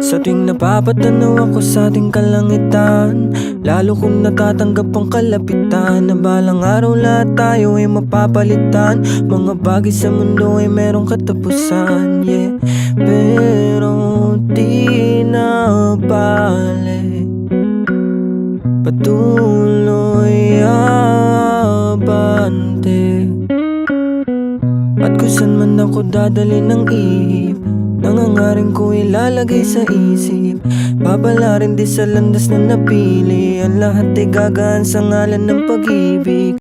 Sa tuwing napapatanaw ako sa ating kalangitan, lalo kong natatanggap ang kalapitan na balang araw lahat tayo ay mapapalitan. Mga bagay sa mundo ay merong katapusan, yeah. Pero di na bale, patuloy abante. At kung saan man ako dadali ng ihip, nangangaring ko ilalagay sa isip. Babala rin di sa landas na napili, ang lahat ay gagaan sa ngalan ng pag-ibig.